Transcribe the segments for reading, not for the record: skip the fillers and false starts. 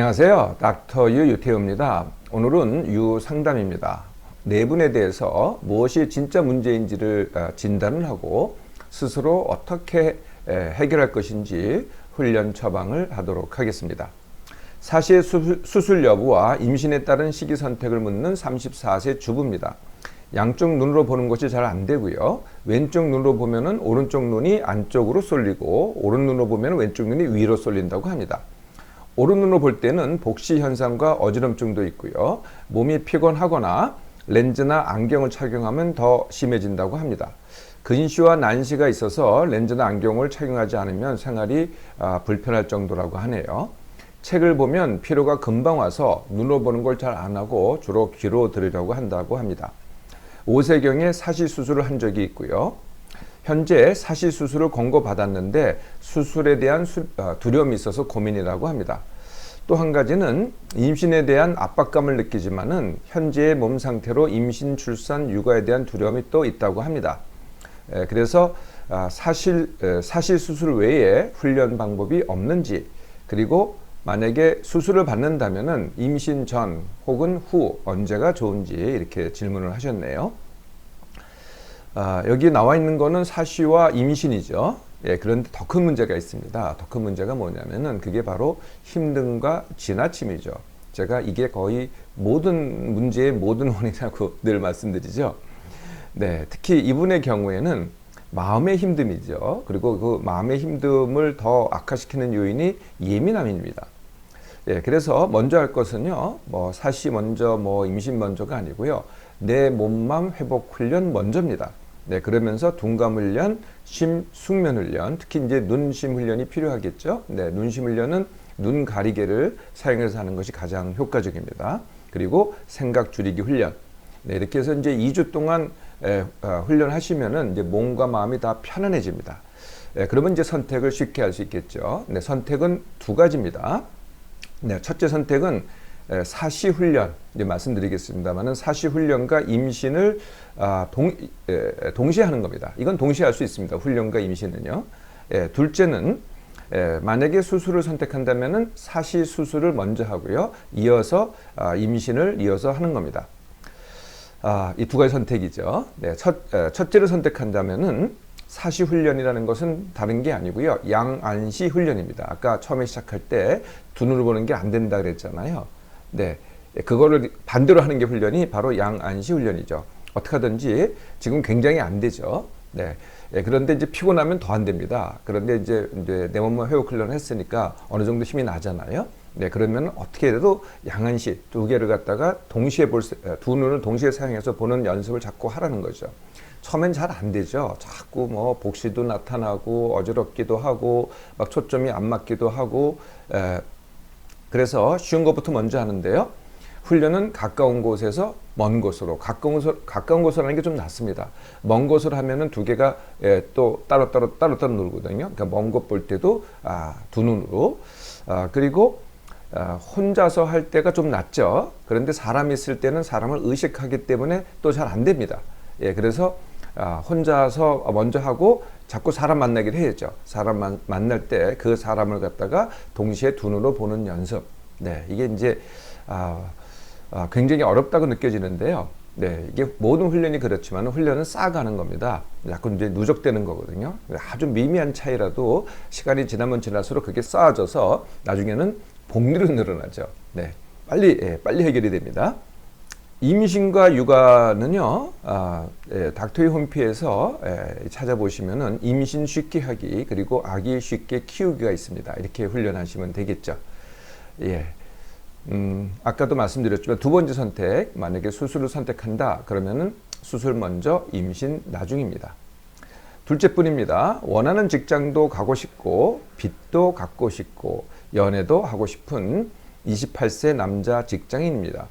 안녕하세요. 닥터 유 유태우입니다. 오늘은 유상담입니다. 내분에 대해서 무엇이 진짜 문제인지를 진단을 하고 스스로 어떻게 해결할 것인지 훈련 처방을 하도록 하겠습니다. 사실 수술 여부와 임신에 따른 시기 선택을 묻는 34세 주부입니다. 양쪽 눈으로 보는 것이 잘 안 되고요. 왼쪽 눈으로 보면은 오른쪽 눈이 안쪽으로 쏠리고 오른 눈으로 보면 왼쪽 눈이 위로 쏠린다고 합니다. 오른 눈으로 볼 때는 복시 현상과 어지럼증도 있고요. 몸이 피곤하거나 렌즈나 안경을 착용하면 더 심해진다고 합니다. 근시와 난시가 있어서 렌즈나 안경을 착용하지 않으면 생활이 불편할 정도라고 하네요. 책을 보면 피로가 금방 와서 눈으로 보는 걸 잘 안 하고 주로 귀로 들으려고 한다고 합니다. 5세경에 사시수술을 한 적이 있고요. 현재 사시수술을 권고받았는데 수술에 대한 두려움이 있어서 고민이라고 합니다. 또 한 가지는 임신에 대한 압박감을 느끼지만은 현재의 몸 상태로 임신, 출산, 육아에 대한 두려움이 또 있다고 합니다. 그래서 사시수술 외에 훈련 방법이 없는지, 그리고 만약에 수술을 받는다면은 임신 전 혹은 후 언제가 좋은지 이렇게 질문을 하셨네요. 여기 나와 있는 거는 사시와 임신이죠. 그런데 더 큰 문제가 있습니다. 더 큰 문제가 뭐냐면은 그게 바로 힘듦과 지나침이죠. 제가 이게 거의 모든 문제의 모든 원인이라고 늘 말씀드리죠. 네, 특히 이분의 경우에는 마음의 힘듦이죠. 그리고 그 마음의 힘듦을 더 악화시키는 요인이 예민함입니다. 그래서 먼저 할 것은요, 사시 먼저, 임신 먼저가 아니고요, 내 몸맘 회복 훈련 먼저입니다. 그러면서 둔감 훈련, 심, 숙면 훈련, 특히 이제 눈심 훈련이 필요하겠죠. 눈심 훈련은 눈 가리개를 사용해서 하는 것이 가장 효과적입니다. 그리고 생각 줄이기 훈련. 이렇게 해서 이제 2주 동안 훈련하시면은 이제 몸과 마음이 다 편안해집니다. 그러면 이제 선택을 쉽게 할 수 있겠죠. 선택은 두 가지입니다. 첫째 선택은 사시훈련, 이제 말씀드리겠습니다만은 사시훈련과 임신을 동시에 하는 겁니다. 이건 동시에 할 수 있습니다. 훈련과 임신은요. 둘째는 만약에 수술을 선택한다면은 사시수술을 먼저 하고요. 이어서 임신을 이어서 하는 겁니다. 이 두 가지 선택이죠. 첫째를 선택한다면은 사시훈련이라는 것은 다른 게 아니고요. 양안시 훈련입니다. 아까 처음에 시작할 때 두 눈으로 보는 게 안 된다 그랬잖아요. 그거를 반대로 하는 게 훈련이 바로 양안시 훈련이죠. 어떻게 하든지 지금 굉장히 안 되죠. 그런데 이제 피곤하면 더 안 됩니다. 그런데 이제 내 몸만 회복 훈련을 했으니까 어느 정도 힘이 나잖아요. 그러면 어떻게 해도 양안시 두 개를 갖다가 동시에 두 눈을 동시에 사용해서 보는 연습을 자꾸 하라는 거죠. 처음엔 잘 안 되죠. 자꾸 복시도 나타나고 어지럽기도 하고 막 초점이 안 맞기도 하고 그래서 쉬운 것부터 먼저 하는데요. 훈련은 가까운 곳에서 먼 곳으로, 가까운 곳으로 하는 게 좀 낫습니다. 먼 곳으로 하면은 두 개가 또 따로따로 누르거든요. 그러니까 먼 곳 볼 때도 두 눈으로. 그리고 혼자서 할 때가 좀 낫죠. 그런데 사람이 있을 때는 사람을 의식하기 때문에 또 잘 안 됩니다. 그래서 혼자서 먼저 하고 자꾸 사람 만나기를 해야죠. 사람 만날 때 그 사람을 갖다가 동시에 두 눈으로 보는 연습. 이게 이제 굉장히 어렵다고 느껴지는데요. 이게 모든 훈련이 그렇지만 훈련은 쌓아가는 겁니다. 자꾸 이제 누적되는 거거든요. 아주 미미한 차이라도 시간이 지나면 지날수록 그게 쌓아져서 나중에는 복리로 늘어나죠. 빨리 해결이 됩니다. 임신과 육아는요, 닥터의 홈페이지에서 찾아보시면은 임신 쉽게 하기, 그리고 아기 쉽게 키우기가 있습니다. 이렇게 훈련하시면 되겠죠. 아까도 말씀드렸지만 두 번째 선택, 만약에 수술을 선택한다, 그러면은 수술 먼저, 임신 나중입니다. 둘째뿐입니다. 원하는 직장도 가고 싶고, 빚도 갚고 싶고, 연애도 하고 싶은 28세 남자 직장인입니다.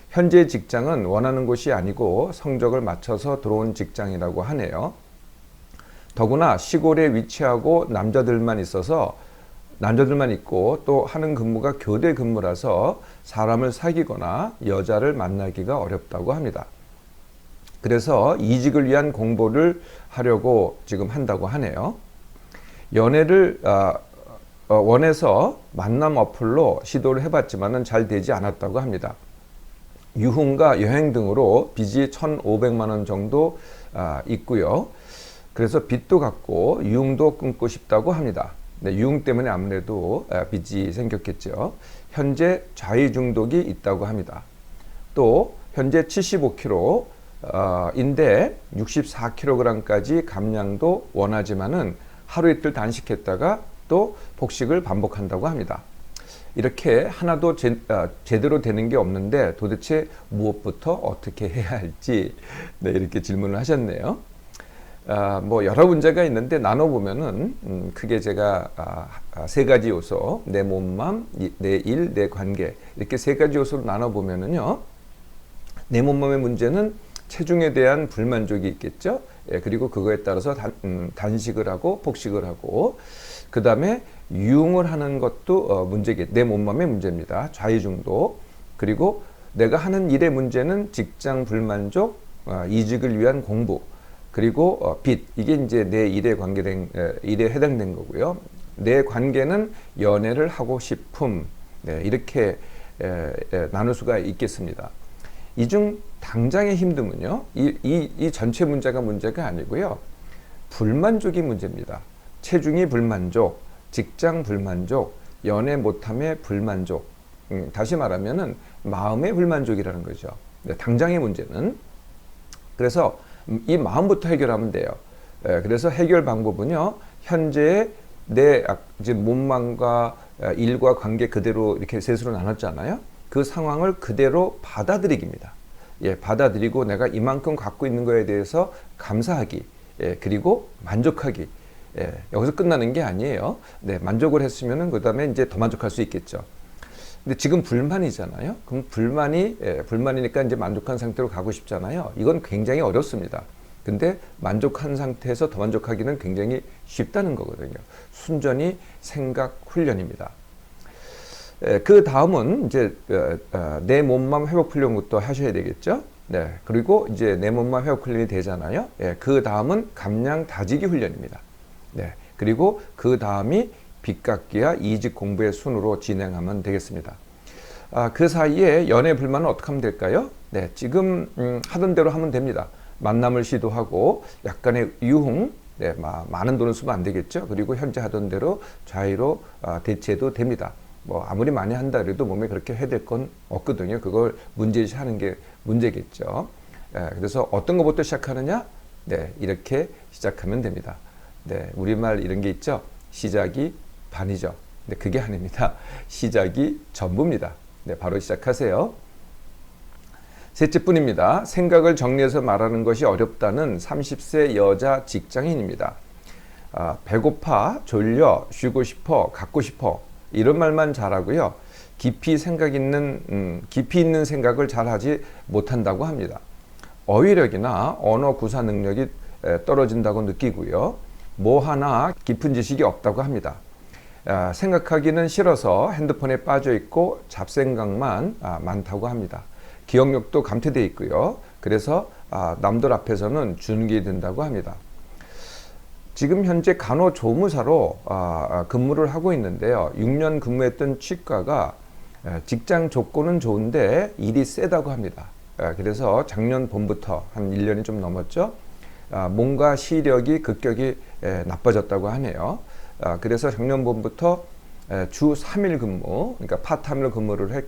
현재 직장은 원하는 곳이 아니고 성적을 맞춰서 들어온 직장이라고 하네요. 더구나 시골에 위치하고 남자들만 있고 또 하는 근무가 교대 근무라서 사람을 사귀거나 여자를 만나기가 어렵다고 합니다. 그래서 이직을 위한 공부를 하려고 지금 한다고 하네요. 연애를 원해서 만남 어플로 시도를 해봤지만은 잘 되지 않았다고 합니다. 유흥과 여행 등으로 빚이 1,500만 원 정도 있고요. 그래서 빚도 갚고 유흥도 끊고 싶다고 합니다. 네, 유흥 때문에 아무래도 빚이 생겼겠죠. 현재 자위 중독이 있다고 합니다. 또 현재 75kg인데 64kg까지 감량도 원하지만은 하루 이틀 단식했다가 또 폭식을 반복한다고 합니다. 이렇게 하나도 제대로 되는 게 없는데 도대체 무엇부터 어떻게 해야 할지 네, 이렇게 질문을 하셨네요. 뭐 여러 문제가 있는데 나눠보면은 크게 제가 세 가지 요소, 내 몸맘, 내 일, 내 관계 이렇게 세 가지 요소로 나눠보면은요, 내 몸맘의 문제는 체중에 대한 불만족이 있겠죠. 예, 그리고 그거에 따라서 단식을 하고 폭식을 하고, 그 다음에 유흥을 하는 것도 내 몸맘의 문제입니다. 좌의중독. 그리고 내가 하는 일의 문제는 직장 불만족, 이직을 위한 공부, 그리고 빚. 이게 이제 내 일에 일에 해당된 거고요. 내 관계는 연애를 하고 싶음. 네, 이렇게 나눌 수가 있겠습니다. 이 중 당장의 힘듦은요, 이 전체 문제가 아니고요, 불만족이 문제입니다. 체중이 불만족, 직장 불만족, 연애 못함의 불만족. 다시 말하면은 마음의 불만족이라는 거죠. 네, 당장의 문제는. 그래서 이 마음부터 해결하면 돼요. 그래서 해결 방법은요, 현재의 내 이제 몸망과 일과 관계 그대로 이렇게 셋으로 나눴잖아요. 그 상황을 그대로 받아들이기입니다. 예, 받아들이고 내가 이만큼 갖고 있는 거에 대해서 감사하기, 그리고 만족하기. 여기서 끝나는 게 아니에요. 네, 만족을 했으면은 그 다음에 이제 더 만족할 수 있겠죠. 근데 지금 불만이잖아요. 그럼 불만이니까 이제 만족한 상태로 가고 싶잖아요. 이건 굉장히 어렵습니다. 근데 만족한 상태에서 더 만족하기는 굉장히 쉽다는 거거든요. 순전히 생각 훈련입니다. 그 다음은 이제 내 몸맘 회복 훈련부터 하셔야 되겠죠. 네, 그리고 이제 내 몸맘 회복 훈련이 되잖아요. 그 다음은 감량 다지기 훈련입니다. 네, 그리고 그 다음이 빚 갚기와 이직 공부의 순으로 진행하면 되겠습니다. 그 사이에 연애 불만은 어떻게 하면 될까요? 네, 지금 하던 대로 하면 됩니다. 만남을 시도하고 약간의 유흥, 네, 많은 돈을 쓰면 안 되겠죠. 그리고 현재 하던 대로 좌의로 대체해도 됩니다. 뭐 아무리 많이 한다 그래도 몸에 그렇게 해야 될 건 없거든요. 그걸 문제시하는 게 문제겠죠. 그래서 어떤 것부터 시작하느냐? 네, 이렇게 시작하면 됩니다. 네, 우리말 이런 게 있죠. 시작이 반이죠. 근데 그게 아닙니다. 시작이 전부입니다. 네, 바로 시작하세요. 셋째뿐입니다. 생각을 정리해서 말하는 것이 어렵다는 30세 여자 직장인입니다. 배고파, 졸려, 쉬고 싶어, 갖고 싶어 이런 말만 잘하고요. 깊이 있는 생각을 잘하지 못한다고 합니다. 어휘력이나 언어 구사 능력이 떨어진다고 느끼고요. 뭐 하나 깊은 지식이 없다고 합니다. 생각하기는 싫어서 핸드폰에 빠져 있고 잡생각만 많다고 합니다. 기억력도 감퇴되어 있고요. 그래서 남들 앞에서는 주눅이 든다고 합니다. 지금 현재 간호조무사로 근무를 하고 있는데요. 6년 근무했던 치과가 직장 조건은 좋은데 일이 세다고 합니다. 그래서 작년 봄부터 한 1년이 좀 넘었죠. 몸과 시력이 급격히 나빠졌다고 하네요. 그래서 작년 봄부터 주 3일 근무, 그러니까 파타임으로 근무를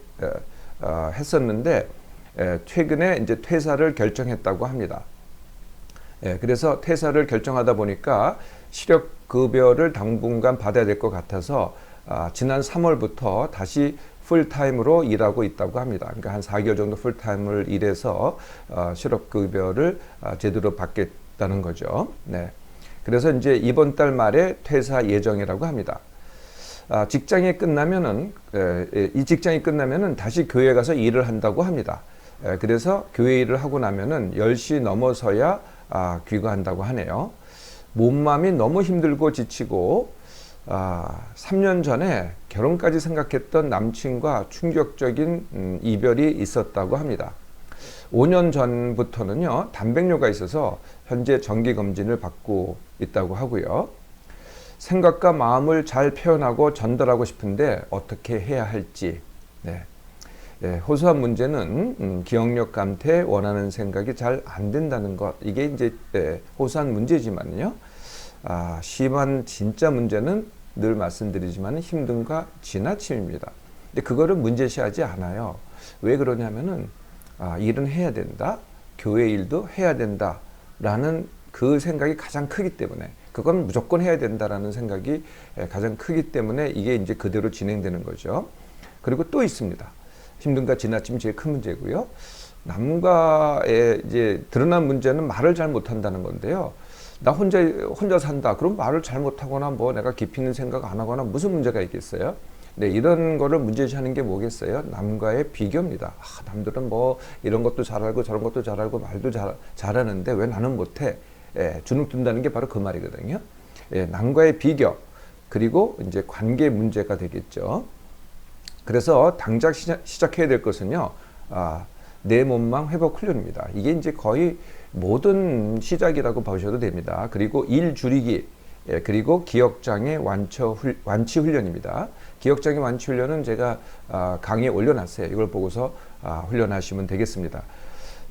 했었는데 최근에 이제 퇴사를 결정했다고 합니다. 그래서 퇴사를 결정하다 보니까 시력급여를 당분간 받아야 될 것 같아서 지난 3월부터 다시 풀타임으로 일하고 있다고 합니다. 그러니까 한 4개월 정도 풀타임을 일해서 시력급여를 제대로 받겠다는 거죠. 네. 그래서 이제 이번 달 말에 퇴사 예정이라고 합니다. 이 직장이 끝나면은 다시 교회 가서 일을 한다고 합니다. 그래서 교회 일을 하고 나면은 10시 넘어서야 귀가한다고 하네요. 몸맘이 너무 힘들고 지치고 3년 전에 결혼까지 생각했던 남친과 충격적인 이별이 있었다고 합니다. 5년 전부터는요, 단백뇨가 있어서 현재 정기검진을 받고 있다고 하고요. 생각과 마음을 잘 표현하고 전달하고 싶은데 어떻게 해야 할지. 네. 예, 호소한 문제는 기억력 감퇴, 원하는 생각이 잘 안 된다는 것. 이게 이제 호소한 문제지만요. 심한 진짜 문제는 늘 말씀드리지만 힘듦과 지나침입니다. 근데 그거를 문제시하지 않아요. 왜 그러냐면은 일은 해야 된다. 교회 일도 해야 된다. 라는 그 생각이 가장 크기 때문에, 그건 무조건 해야 된다라는 생각이 가장 크기 때문에 이게 이제 그대로 진행되는 거죠. 그리고 또 있습니다. 힘듦과 지나침이 제일 큰 문제고요. 남과의 이제 드러난 문제는 말을 잘 못한다는 건데요. 나 혼자 산다. 그럼 말을 잘 못하거나 뭐 내가 깊이 있는 생각 안 하거나 무슨 문제가 있겠어요? 네, 이런 거를 문제시하는 게 뭐겠어요? 남과의 비교입니다. 남들은 뭐 이런 것도 잘 알고 저런 것도 잘 알고 말도 잘하는데 왜 나는 못해? 주눅 든다는 게 바로 그 말이거든요. 남과의 비교, 그리고 이제 관계 문제가 되겠죠. 그래서 당장 시작해야 될 것은요, 내 몸망 회복 훈련입니다. 이게 이제 거의 모든 시작이라고 보셔도 됩니다. 그리고 일 줄이기, 그리고 기억장애 완치 훈련입니다. 기억장애 완치 훈련은 제가 강의에 올려놨어요. 이걸 보고서 훈련하시면 되겠습니다.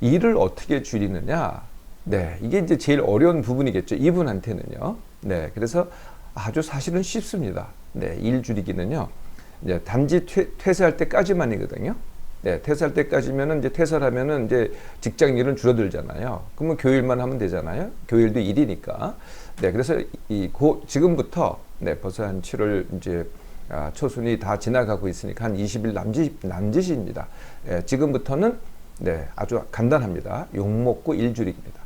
일을 어떻게 줄이느냐? 네, 이게 이제 제일 어려운 부분이겠죠. 이분한테는요. 네, 그래서 아주 사실은 쉽습니다. 네, 일 줄이기는요. 이제 단지 퇴사할 때까지만이거든요. 네, 퇴사할 때까지면은 이제 퇴사를 하면은 이제 직장 일은 줄어들잖아요. 그러면 교일만 하면 되잖아요. 교일도 일이니까. 네, 그래서 지금부터 벌써 한 7월 이제 초순이 다 지나가고 있으니까 한 20일 남짓입니다. 지금부터는 아주 간단합니다. 욕 먹고 일 줄이기입니다.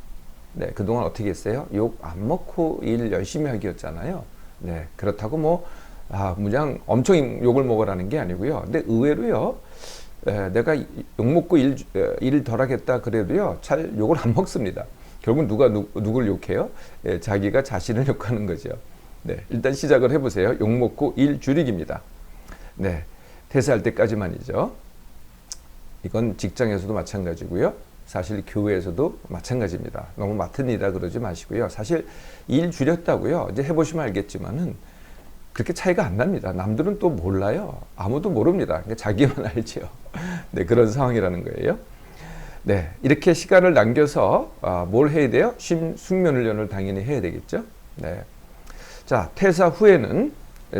네, 그동안 어떻게 했어요? 욕 안 먹고 일 열심히 하기였잖아요. 네, 그렇다고 뭐 무장 엄청 욕을 먹으라는 게 아니고요. 근데 의외로요, 내가 욕 먹고 일 덜 하겠다 그래도요, 잘 욕을 안 먹습니다. 결국 누굴 욕해요? 자기가 자신을 욕하는 거죠. 네, 일단 시작을 해보세요. 욕 먹고 일 줄이기입니다. 네, 퇴사할 때까지만이죠. 이건 직장에서도 마찬가지고요. 사실 교회에서도 마찬가지입니다. 너무 맡은 일이라 그러지 마시고요. 사실 일 줄였다고요, 이제 해보시면 알겠지만은 그렇게 차이가 안 납니다. 남들은 또 몰라요. 아무도 모릅니다. 그러니까 자기만 알죠. 네, 그런 상황이라는 거예요. 네, 이렇게 시간을 남겨서 뭘 해야 돼요? 숙면 훈련을 당연히 해야 되겠죠. 네. 자, 퇴사 후에는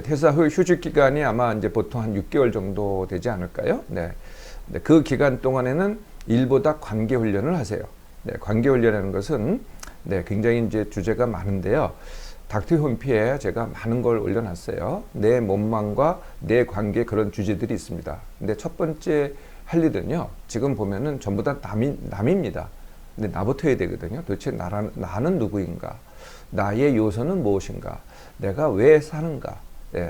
퇴사 후 휴직 기간이 아마 이제 보통 한 6개월 정도 되지 않을까요? 네. 그 기간 동안에는 일보다 관계 훈련을 하세요. 네, 관계 훈련이라는 것은 굉장히 이제 주제가 많은데요. 닥터 홈피에 제가 많은 걸 올려놨어요. 내 몸망과 내 관계, 그런 주제들이 있습니다. 근데 첫 번째 할 일은요, 지금 보면은 전부 다 남입니다. 근데 나부터 해야 되거든요. 도대체 나는 누구인가? 나의 요소는 무엇인가? 내가 왜 사는가?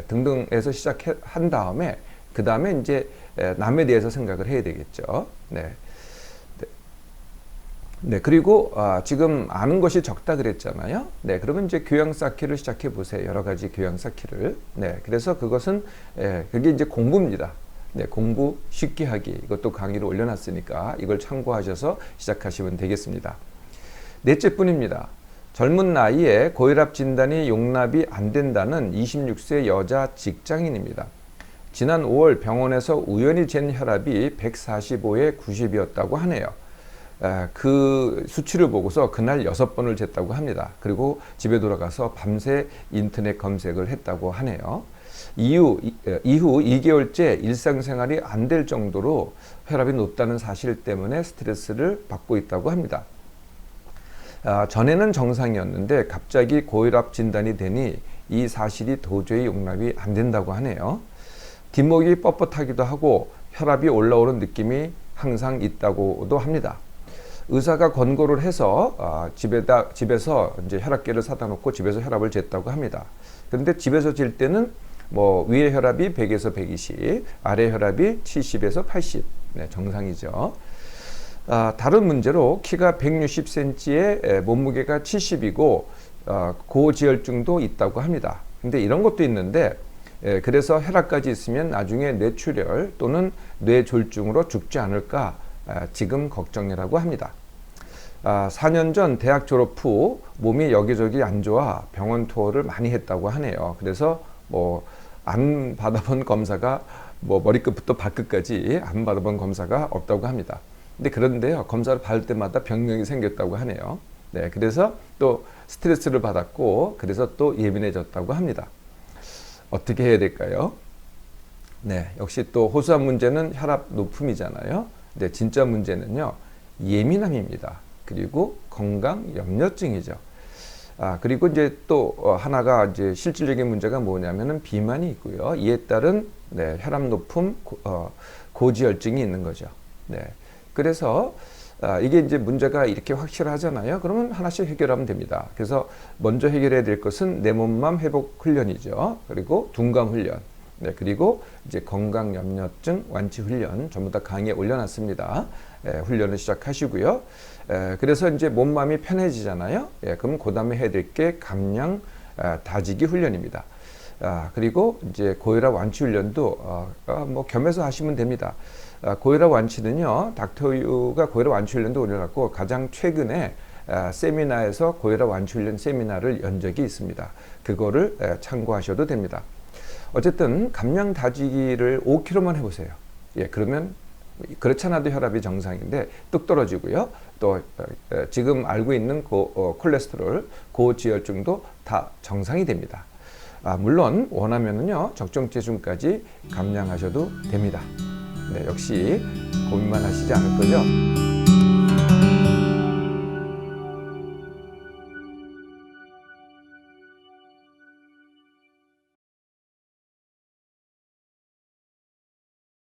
등등에서 시작한 다음에, 그 다음에 이제 남에 대해서 생각을 해야 되겠죠. 네, 그리고 지금 아는 것이 적다 그랬잖아요. 네, 그러면 이제 교양 쌓기를 시작해 보세요. 여러 가지 교양 쌓기를. 네, 그래서 그것은 그게 이제 공부입니다. 네, 공부 쉽게 하기. 이것도 강의로 올려놨으니까 이걸 참고하셔서 시작하시면 되겠습니다. 넷째뿐입니다. 젊은 나이에 고혈압 진단이 용납이 안 된다는 26세 여자 직장인입니다. 지난 5월 병원에서 우연히 잰 혈압이 145에 90이었다고 하네요. 그 수치를 보고서 그날 6번을 쟀다고 합니다. 그리고 집에 돌아가서 밤새 인터넷 검색을 했다고 하네요. 이후 2개월째 일상생활이 안 될 정도로 혈압이 높다는 사실 때문에 스트레스를 받고 있다고 합니다. 전에는 정상이었는데 갑자기 고혈압 진단이 되니 이 사실이 도저히 용납이 안 된다고 하네요. 뒷목이 뻣뻣하기도 하고 혈압이 올라오는 느낌이 항상 있다고도 합니다. 의사가 권고를 해서 집에서 이제 혈압계를 사다 놓고 집에서 혈압을 쟀다고 합니다. 그런데 집에서 잴 때는 뭐 위의 혈압이 100에서 120, 아래 혈압이 70에서 80, 정상이죠. 다른 문제로 키가 160cm에 몸무게가 70이고 고지혈증도 있다고 합니다. 근데 이런 것도 있는데, 그래서 혈압까지 있으면 나중에 뇌출혈 또는 뇌졸중으로 죽지 않을까 지금 걱정이라고 합니다. 4년 전 대학 졸업 후 몸이 여기저기 안 좋아 병원 투어를 많이 했다고 하네요. 그래서 뭐 안 받아본 검사가 뭐 머리끝부터 발끝까지 안 받아본 검사가 없다고 합니다. 근데 그런데요, 검사를 받을 때마다 병명이 생겼다고 하네요. 네, 그래서 또 스트레스를 받았고 그래서 또 예민해졌다고 합니다. 어떻게 해야 될까요? 네, 역시 또 호소한 문제는 혈압 높음이잖아요. 근데 진짜 문제는요, 예민함입니다. 그리고 건강 염려증이죠. 그리고 이제 또 하나가 이제 실질적인 문제가 뭐냐면은 비만이 있고요. 이에 따른 네, 혈압 높음, 고지혈증이 있는 거죠. 네, 그래서 이게 이제 문제가 이렇게 확실하잖아요. 그러면 하나씩 해결하면 됩니다. 그래서 먼저 해결해야 될 것은 내 몸맘 회복 훈련이죠. 그리고 둔감 훈련. 네, 그리고 이제 건강 염려증 완치 훈련 전부 다 강의에 올려놨습니다. 훈련을 시작하시고요. 그래서 이제 몸맘이 편해지잖아요. 그럼 그 다음에 해야 될 게 감량 다지기 훈련입니다. 그리고 이제 고혈압 완치 훈련도 뭐 겸해서 하시면 됩니다. 고혈압 완치는요, 닥터유가 고혈압 완치 훈련도 올려놨고 가장 최근에 세미나에서 고혈압 완치 훈련 세미나를 연 적이 있습니다. 그거를 참고하셔도 됩니다. 어쨌든 감량 다지기를 5kg만 해보세요. 그러면 그렇지 않아도 혈압이 정상인데 뚝 떨어지고요. 또 지금 알고 있는 콜레스테롤, 고지혈증도 다 정상이 됩니다. 물론 원하면은요, 적정 체중까지 감량하셔도 됩니다. 네, 역시 고민만 하시지 않을 거죠?